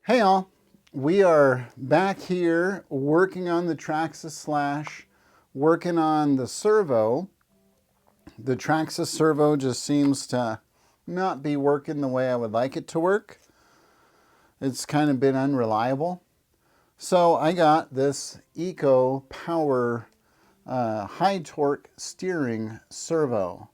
Hey all, we are back here working on the Traxxas working on the servo. The Traxxas Servo just seems to not be working the way I would like it to work. It's kind of been unreliable. So I got this EcoPower high torque steering servo.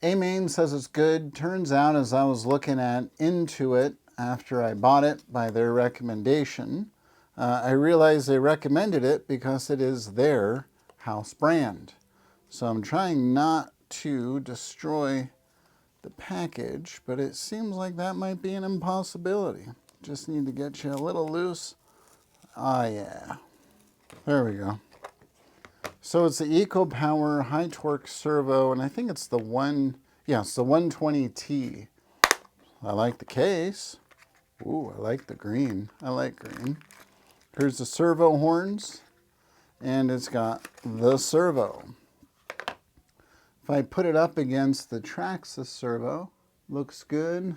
A Main says it's good. Turns out, as I was looking into it after I bought it by their recommendation, I realized they recommended it because it is their house brand. So I'm trying not to destroy the package, but it seems like that might be an impossibility. Just need to get you a little loose. Ah, yeah. There we go. So it's the EcoPower high torque servo, and I think it's the it's the 120T. I like the case. Ooh, I like the green. I like green. Here's the servo horns, and it's got the servo. If I put it up against the Traxxas Servo, looks good.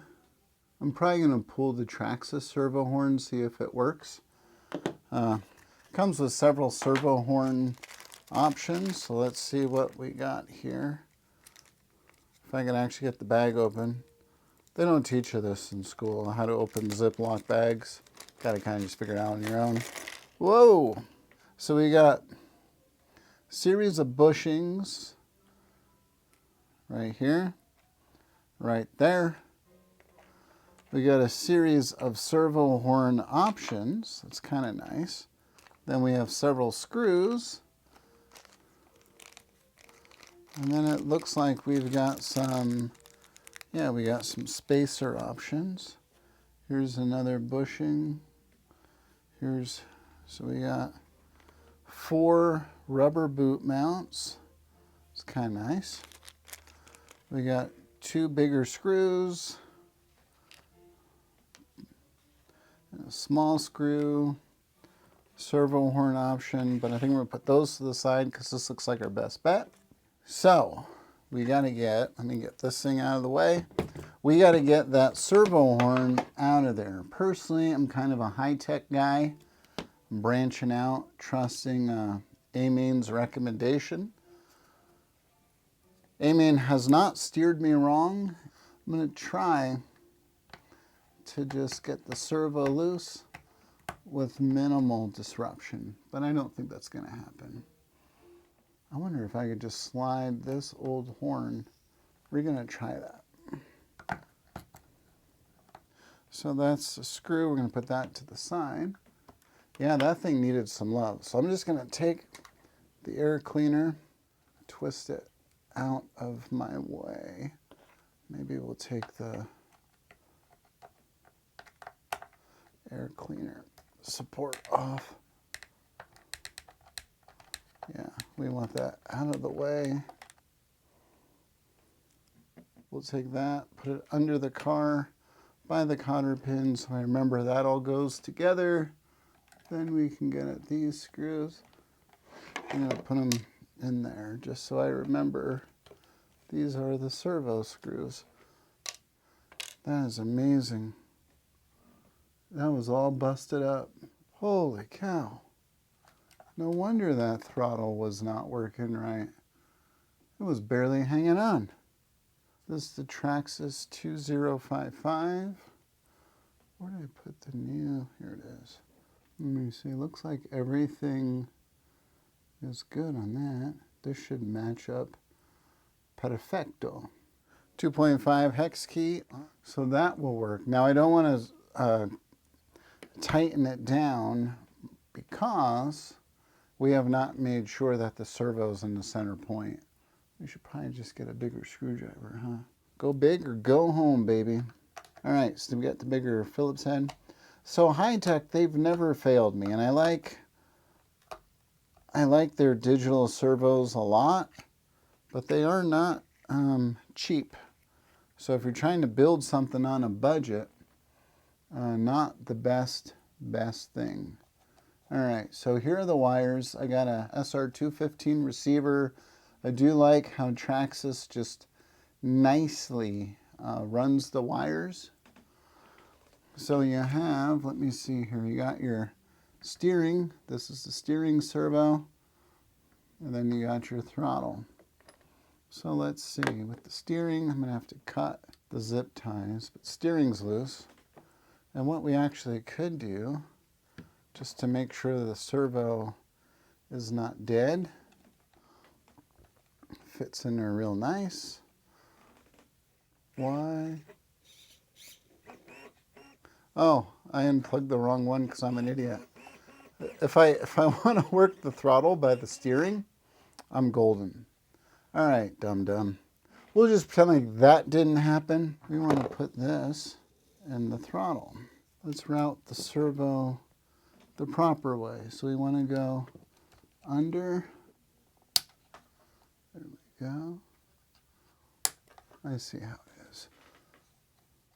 I'm probably going to pull the Traxxas servo horn, see if it works. Comes with several servo horn options, so let's see what we got here. If I can actually get the bag open. They don't teach you this in school, how to open Ziploc bags. Got to kind of just figure it out on your own. Whoa! So we got a series of bushings right here, right there. We got a series of servo horn options. That's kind of nice. Then we have several screws. And then it looks like we've got some, we got some spacer options. Here's another bushing. So we got 4 rubber boot mounts. It's kind of nice. We got 2 bigger screws, a small screw, servo horn option, but I think we're gonna put those to the side because this looks like our best bet. So we gotta let me get this thing out of the way. We gotta get that servo horn out of there. Personally, I'm kind of a HiTec guy. I'm branching out, trusting A Main's recommendation. A Main has not steered me wrong. I'm gonna try to just get the servo loose with minimal disruption, but I don't think that's gonna happen. I wonder if I could just slide this old horn. We're gonna try that. So that's the screw. We're gonna put that to the side. Yeah, that thing needed some love. So I'm just gonna take the air cleaner, twist it out of my way. Maybe we'll take the air cleaner support off. Yeah, we want that out of the way. We'll take that, put it under the car by the cotter pin, so I remember that all goes together. Then we can get at these screws. I'm gonna put them in there just so I remember. These are the servo screws. That is amazing. That was all busted up. Holy cow. No wonder that throttle was not working right. It was barely hanging on. This is the Traxxas 2055. Where did I put the new? Here it is. Let me see. Looks like everything is good on that. This should match up perfecto. 2.5 hex key. So that will work. Now I don't want to tighten it down because we have not made sure that the servo's in the center point. We should probably just get a bigger screwdriver, huh? Go big or go home, baby. All right, so we got the bigger Phillips head. So HiTec, they've never failed me, and I like their digital servos a lot, but they are not cheap. So if you're trying to build something on a budget, not the best thing. All right, so here are the wires. I got a SR215 receiver. I do like how Traxxas just nicely runs the wires. So you have, let me see here, you got your steering. This is the steering servo. And then you got your throttle. So let's see, with the steering, I'm going to have to cut the zip ties, but steering's loose. And what we actually could do, just to make sure the servo is not dead, fits in there real nice. Why? Oh, I unplugged the wrong one because I'm an idiot. If I want to work the throttle by the steering, I'm golden. All right, dum-dum. We'll just pretend like that didn't happen. We want to put this in the throttle. Let's route the servo the proper way. So we want to go under. There we go. I see how it is.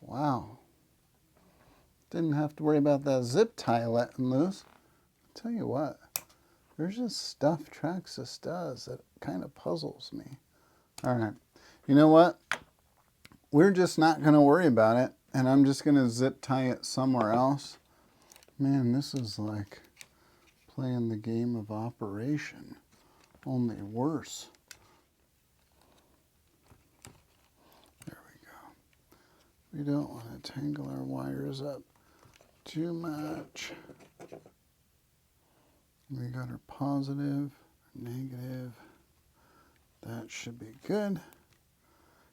Wow. Didn't have to worry about that zip tie letting loose. I'll tell you what, there's just stuff Traxxas does that kind of puzzles me. All right, you know what? We're just not going to worry about it, and I'm just going to zip tie it somewhere else. Man, this is like playing the game of Operation, only worse. There we go. We don't want to tangle our wires up too much. We got our positive, negative. That should be good.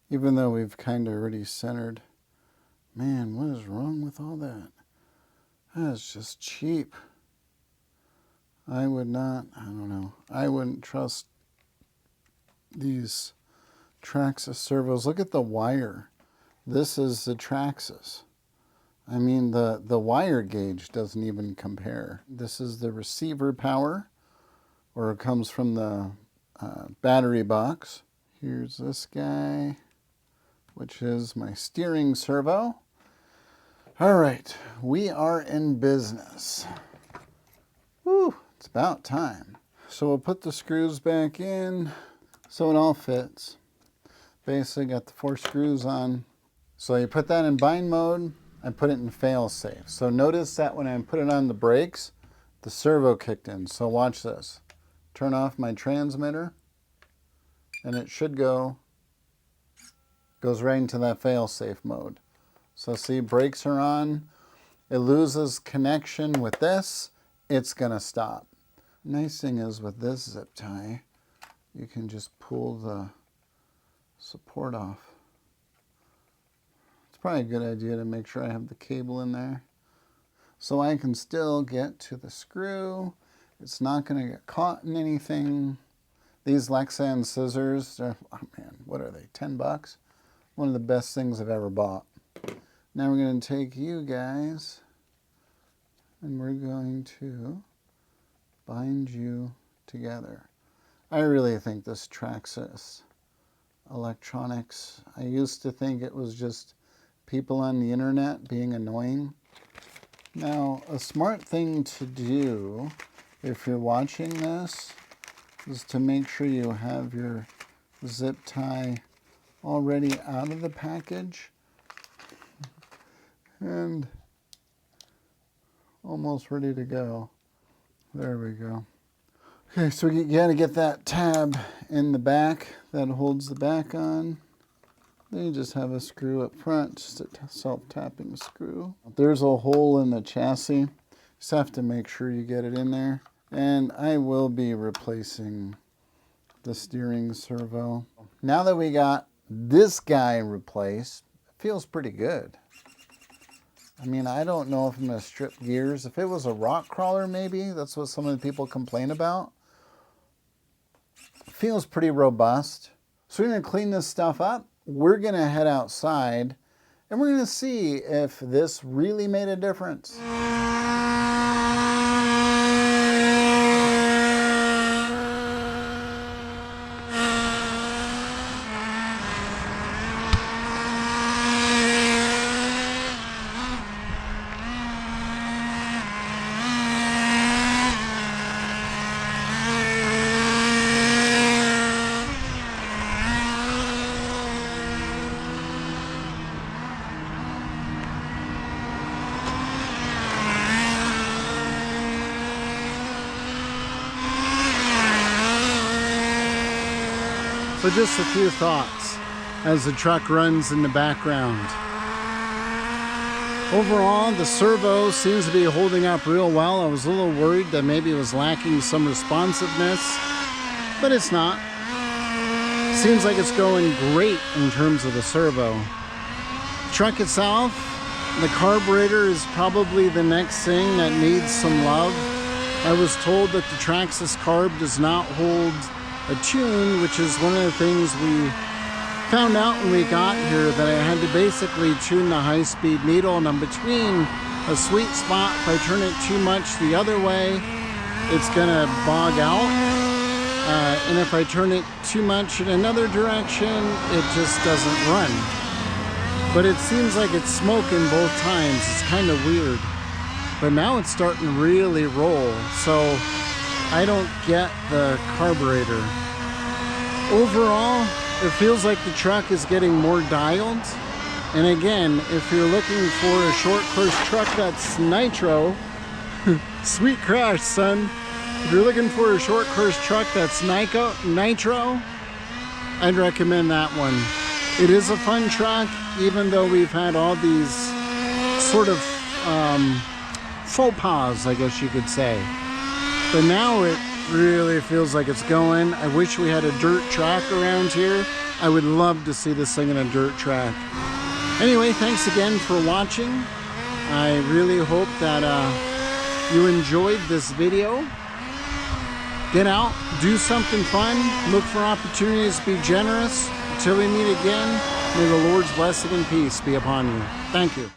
Even though we've kind of already centered. Man, what is wrong with all that? That's just cheap. I would not, I don't know. I wouldn't trust these Traxxas servos. Look at the wire. This is the Traxxas. I mean, the wire gauge doesn't even compare. This is the receiver power, or it comes from the battery box. Here's this guy, which is my steering servo. All right, we are in business. Woo, it's about time. So we'll put the screws back in so it all fits. Basically got the 4 screws on. So you put that in bind mode. I put it in fail safe. So notice that when I put it on the brakes, the servo kicked in. So watch this. Turn off my transmitter, and it should goes right into that fail safe mode. So see, brakes are on. It loses connection with this, it's gonna stop. Nice thing is with this zip tie, you can just pull the support off. Probably a good idea to make sure I have the cable in there so I can still get to the screw. It's not going to get caught in anything. These Lexan scissors, they're, oh man, what are they, 10 bucks? One of the best things I've ever bought. Now we're going to take you guys and we're going to bind you together. I really think this Traxxas electronics, I used to think it was just people on the internet being annoying. Now, a smart thing to do if you're watching this is to make sure you have your zip tie already out of the package and almost ready to go. There we go. Okay, so you gotta get that tab in the back that holds the back on. Then you just have a screw up front, just a self-tapping screw. There's a hole in the chassis. Just have to make sure you get it in there. And I will be replacing the steering servo. Now that we got this guy replaced, it feels pretty good. I mean, I don't know if I'm gonna strip gears. If it was a rock crawler, maybe, that's what some of the people complain about. It feels pretty robust. So we're gonna clean this stuff up. We're gonna head outside and we're gonna see if this really made a difference. So just a few thoughts as the truck runs in the background. Overall, the servo seems to be holding up real well. I was a little worried that maybe it was lacking some responsiveness, but it's not. Seems like it's going great in terms of the servo. Truck itself, the carburetor is probably the next thing that needs some love. I was told that the Traxxas carb does not hold a tune, which is one of the things we found out when we got here, that I had to basically tune the high-speed needle, and I'm between a sweet spot. If I turn it too much the other way, it's gonna bog out, and if I turn it too much in another direction, it just doesn't run. But it seems like it's smoking both times. It's kind of weird. But now it's starting to really roll, so I don't get the carburetor. Overall, it feels like the truck is getting more dialed. And again, if you're looking for a short course truck that's nitro, sweet crash, son. If you're looking for a short course truck that's nitro, I'd recommend that one. It is a fun truck, even though we've had all these sort of faux pas, I guess you could say. But now it really feels like it's going. I wish we had a dirt track around here. I would love to see this thing in a dirt track. Anyway, thanks again for watching. I really hope that you enjoyed this video. Get out, do something fun, look for opportunities to be generous. Until we meet again, may the Lord's blessing and peace be upon you. Thank you.